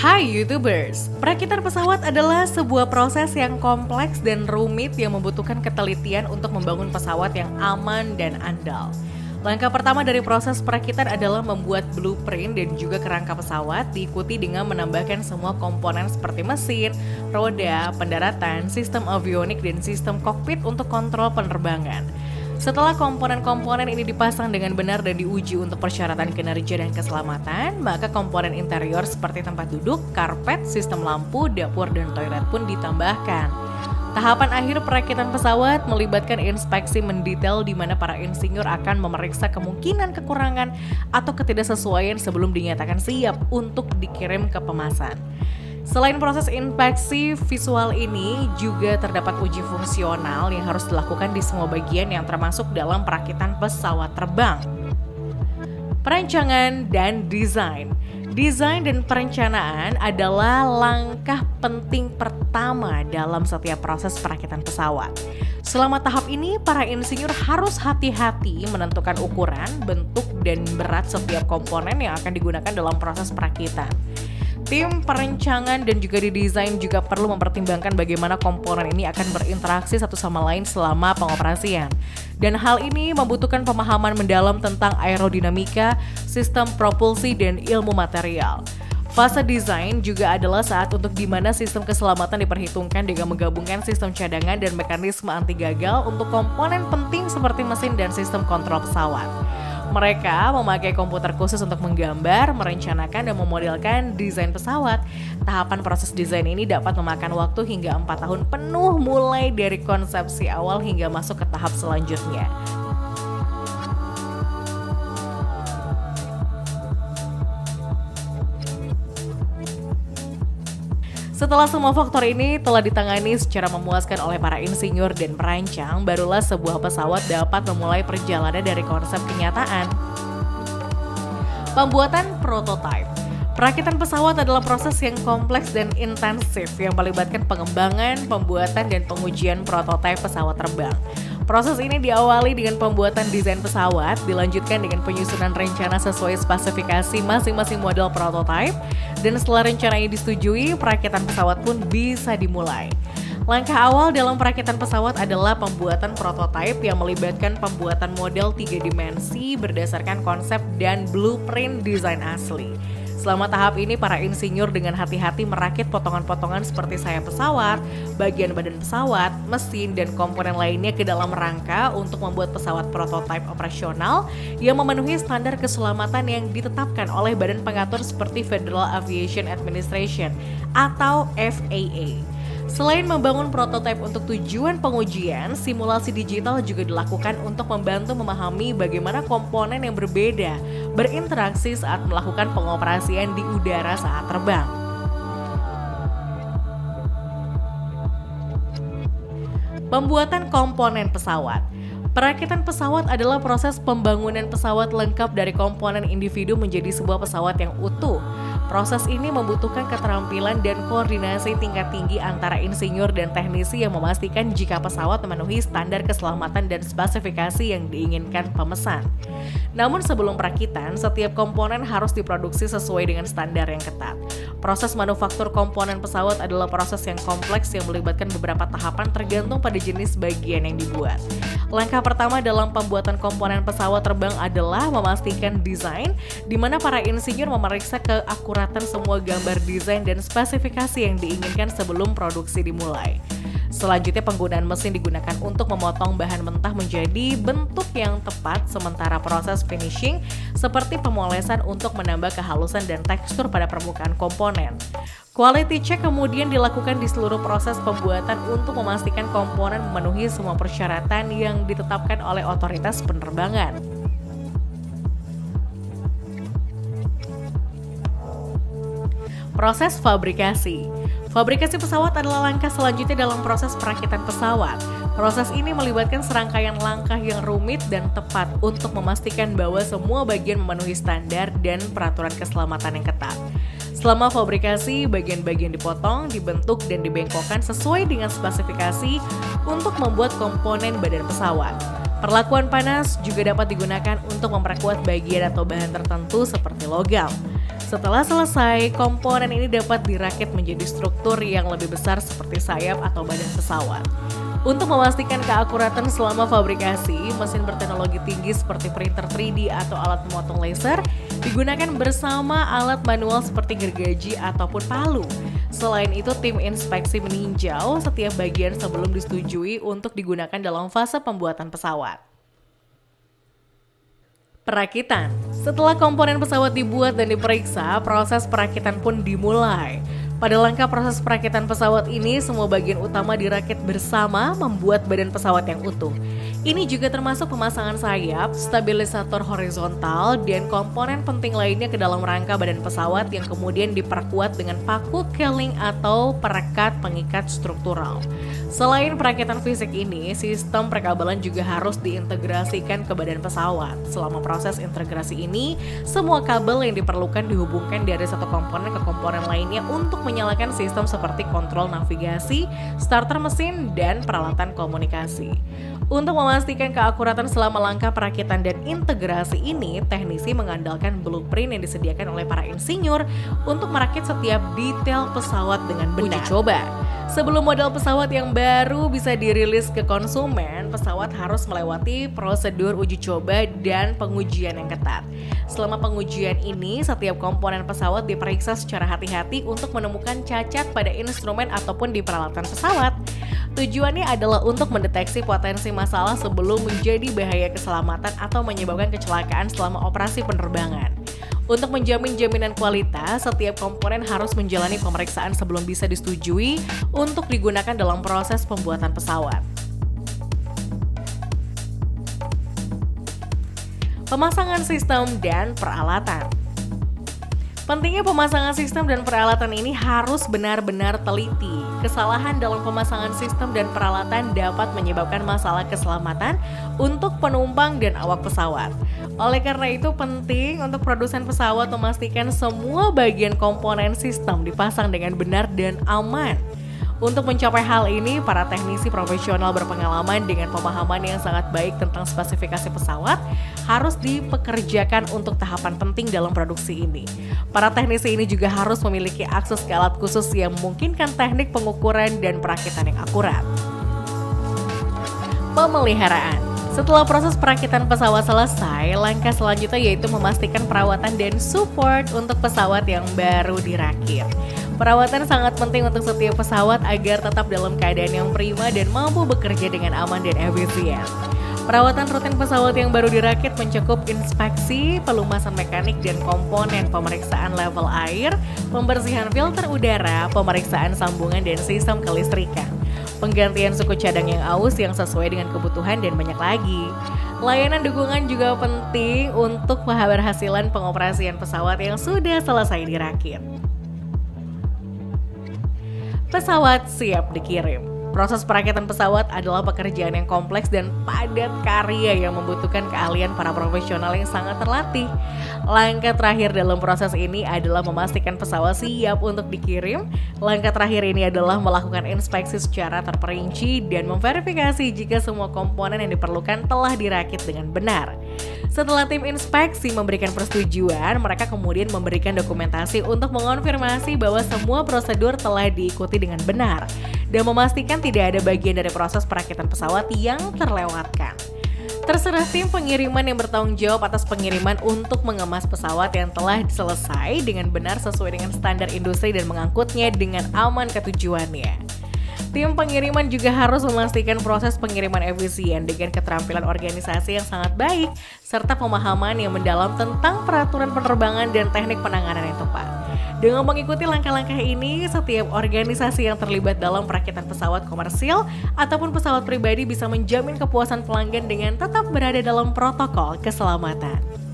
Hai YouTubers, perakitan pesawat adalah sebuah proses yang kompleks dan rumit yang membutuhkan ketelitian untuk membangun pesawat yang aman dan andal. Langkah pertama dari proses perakitan adalah membuat blueprint dan juga kerangka pesawat, diikuti dengan menambahkan semua komponen seperti mesin, roda, pendaratan, sistem avionik, dan sistem kokpit untuk kontrol penerbangan. Setelah komponen-komponen ini dipasang dengan benar dan diuji untuk persyaratan kinerja dan keselamatan, maka komponen interior seperti tempat duduk, karpet, sistem lampu, dapur, dan toilet pun ditambahkan. Tahapan akhir perakitan pesawat melibatkan inspeksi mendetail di mana para insinyur akan memeriksa kemungkinan kekurangan atau ketidaksesuaian sebelum dinyatakan siap untuk dikirim ke pemesan. Selain proses inspeksi visual ini, juga terdapat uji fungsional yang harus dilakukan di semua bagian yang termasuk dalam perakitan pesawat terbang. Perancangan dan desain. Desain dan perencanaan adalah langkah penting pertama dalam setiap proses perakitan pesawat. Selama tahap ini, para insinyur harus hati-hati menentukan ukuran, bentuk, dan berat setiap komponen yang akan digunakan dalam proses perakitan. Tim perencanaan dan juga didesain juga perlu mempertimbangkan bagaimana komponen ini akan berinteraksi satu sama lain selama pengoperasian. Dan hal ini membutuhkan pemahaman mendalam tentang aerodinamika, sistem propulsi, dan ilmu material. Fase desain juga adalah saat untuk di mana sistem keselamatan diperhitungkan dengan menggabungkan sistem cadangan dan mekanisme anti gagal untuk komponen penting seperti mesin dan sistem kontrol pesawat. Mereka memakai komputer khusus untuk menggambar, merencanakan, dan memodelkan desain pesawat. Tahapan proses desain ini dapat memakan waktu hingga 4 tahun penuh mulai dari konsepsi awal hingga masuk ke tahap selanjutnya. Setelah semua faktor ini telah ditangani secara memuaskan oleh para insinyur dan perancang, barulah sebuah pesawat dapat memulai perjalanan dari konsep kenyataan. Pembuatan prototipe. Perakitan pesawat adalah proses yang kompleks dan intensif yang melibatkan pengembangan, pembuatan, dan pengujian prototipe pesawat terbang. Proses ini diawali dengan pembuatan desain pesawat, dilanjutkan dengan penyusunan rencana sesuai spesifikasi masing-masing model prototipe, dan setelah rencana ini disetujui, perakitan pesawat pun bisa dimulai. Langkah awal dalam perakitan pesawat adalah pembuatan prototipe yang melibatkan pembuatan model 3 dimensi berdasarkan konsep dan blueprint desain asli. Selama tahap ini, para insinyur dengan hati-hati merakit potongan-potongan seperti sayap pesawat, bagian badan pesawat, mesin, dan komponen lainnya ke dalam rangka untuk membuat pesawat prototipe operasional yang memenuhi standar keselamatan yang ditetapkan oleh badan pengatur seperti Federal Aviation Administration atau FAA. Selain membangun prototipe untuk tujuan pengujian, simulasi digital juga dilakukan untuk membantu memahami bagaimana komponen yang berbeda berinteraksi saat melakukan pengoperasian di udara saat terbang. Pembuatan komponen pesawat. Perakitan pesawat adalah proses pembangunan pesawat lengkap dari komponen individu menjadi sebuah pesawat yang utuh. Proses ini membutuhkan keterampilan dan koordinasi tingkat tinggi antara insinyur dan teknisi yang memastikan jika pesawat memenuhi standar keselamatan dan spesifikasi yang diinginkan pemesan. Namun sebelum perakitan, setiap komponen harus diproduksi sesuai dengan standar yang ketat. Proses manufaktur komponen pesawat adalah proses yang kompleks yang melibatkan beberapa tahapan tergantung pada jenis bagian yang dibuat. Langkah pertama dalam pembuatan komponen pesawat terbang adalah memastikan desain, di mana para insinyur memeriksa keakuratan semua gambar desain dan spesifikasi yang diinginkan sebelum produksi dimulai. Selanjutnya, penggunaan mesin digunakan untuk memotong bahan mentah menjadi bentuk yang tepat, sementara proses finishing seperti pemolesan untuk menambah kehalusan dan tekstur pada permukaan komponen. Quality check kemudian dilakukan di seluruh proses pembuatan untuk memastikan komponen memenuhi semua persyaratan yang ditetapkan oleh otoritas penerbangan. Proses fabrikasi. Fabrikasi pesawat adalah langkah selanjutnya dalam proses perakitan pesawat. Proses ini melibatkan serangkaian langkah yang rumit dan tepat untuk memastikan bahwa semua bagian memenuhi standar dan peraturan keselamatan yang ketat. Selama fabrikasi, bagian-bagian dipotong, dibentuk, dan dibengkokkan sesuai dengan spesifikasi untuk membuat komponen badan pesawat. Perlakuan panas juga dapat digunakan untuk memperkuat bagian atau bahan tertentu seperti logam. Setelah selesai, komponen ini dapat dirakit menjadi struktur yang lebih besar seperti sayap atau badan pesawat. Untuk memastikan keakuratan selama fabrikasi, mesin berteknologi tinggi seperti printer 3D atau alat memotong laser digunakan bersama alat manual seperti gergaji ataupun palu. Selain itu, tim inspeksi meninjau setiap bagian sebelum disetujui untuk digunakan dalam fase pembuatan pesawat. Perakitan. Setelah komponen pesawat dibuat dan diperiksa, proses perakitan pun dimulai. Pada langkah proses perakitan pesawat ini, semua bagian utama dirakit bersama membuat badan pesawat yang utuh. Ini juga termasuk pemasangan sayap, stabilisator horizontal, dan komponen penting lainnya ke dalam rangka badan pesawat yang kemudian diperkuat dengan paku keling atau perekat pengikat struktural. Selain perakitan fisik ini, sistem perkabelan juga harus diintegrasikan ke badan pesawat. Selama proses integrasi ini, semua kabel yang diperlukan dihubungkan dari satu komponen ke komponen lainnya untuk menyalakan sistem seperti kontrol navigasi, starter mesin, dan peralatan komunikasi. Untuk memastikan keakuratan selama langkah perakitan dan integrasi ini, teknisi mengandalkan blueprint yang disediakan oleh para insinyur untuk merakit setiap detail pesawat dengan benar. Uji coba. Sebelum model pesawat yang baru bisa dirilis ke konsumen, pesawat harus melewati prosedur uji coba dan pengujian yang ketat. Selama pengujian ini, setiap komponen pesawat diperiksa secara hati-hati untuk menemukan cacat pada instrumen ataupun di peralatan pesawat. Tujuannya adalah untuk mendeteksi potensi masalah sebelum menjadi bahaya keselamatan atau menyebabkan kecelakaan selama operasi penerbangan. Untuk menjamin jaminan kualitas, setiap komponen harus menjalani pemeriksaan sebelum bisa disetujui untuk digunakan dalam proses pembuatan pesawat. Pemasangan sistem dan peralatan. Pentingnya pemasangan sistem dan peralatan ini harus benar-benar teliti. Kesalahan dalam pemasangan sistem dan peralatan dapat menyebabkan masalah keselamatan untuk penumpang dan awak pesawat. Oleh karena itu penting untuk produsen pesawat memastikan semua bagian komponen sistem dipasang dengan benar dan aman. Untuk mencapai hal ini, para teknisi profesional berpengalaman dengan pemahaman yang sangat baik tentang spesifikasi pesawat harus dipekerjakan untuk tahapan penting dalam produksi ini. Para teknisi ini juga harus memiliki akses ke alat khusus yang memungkinkan teknik pengukuran dan perakitan yang akurat. Pemeliharaan. Setelah proses perakitan pesawat selesai, langkah selanjutnya yaitu memastikan perawatan dan support untuk pesawat yang baru dirakit. Perawatan sangat penting untuk setiap pesawat agar tetap dalam keadaan yang prima dan mampu bekerja dengan aman dan efisien. Perawatan rutin pesawat yang baru dirakit mencakup inspeksi, pelumasan mekanik dan komponen, pemeriksaan level air, pembersihan filter udara, pemeriksaan sambungan dan sistem kelistrikan, penggantian suku cadang yang aus yang sesuai dengan kebutuhan dan banyak lagi. Layanan dukungan juga penting untuk keberhasilan pengoperasian pesawat yang sudah selesai dirakit. Pesawat siap dikirim. Proses perakitan pesawat adalah pekerjaan yang kompleks dan padat karya yang membutuhkan keahlian para profesional yang sangat terlatih. Langkah terakhir dalam proses ini adalah memastikan pesawat siap untuk dikirim. Langkah terakhir ini adalah melakukan inspeksi secara terperinci dan memverifikasi jika semua komponen yang diperlukan telah dirakit dengan benar. Setelah tim inspeksi memberikan persetujuan, mereka kemudian memberikan dokumentasi untuk mengonfirmasi bahwa semua prosedur telah diikuti dengan benar dan memastikan tidak ada bagian dari proses perakitan pesawat yang terlewatkan. Terserah tim pengiriman yang bertanggung jawab atas pengiriman untuk mengemas pesawat yang telah selesai dengan benar sesuai dengan standar industri dan mengangkutnya dengan aman ke tujuannya. Tim pengiriman juga harus memastikan proses pengiriman efisien dengan keterampilan organisasi yang sangat baik serta pemahaman yang mendalam tentang peraturan penerbangan dan teknik penanganan yang tepat. Dengan mengikuti langkah-langkah ini, setiap organisasi yang terlibat dalam perakitan pesawat komersil ataupun pesawat pribadi bisa menjamin kepuasan pelanggan dengan tetap berada dalam protokol keselamatan.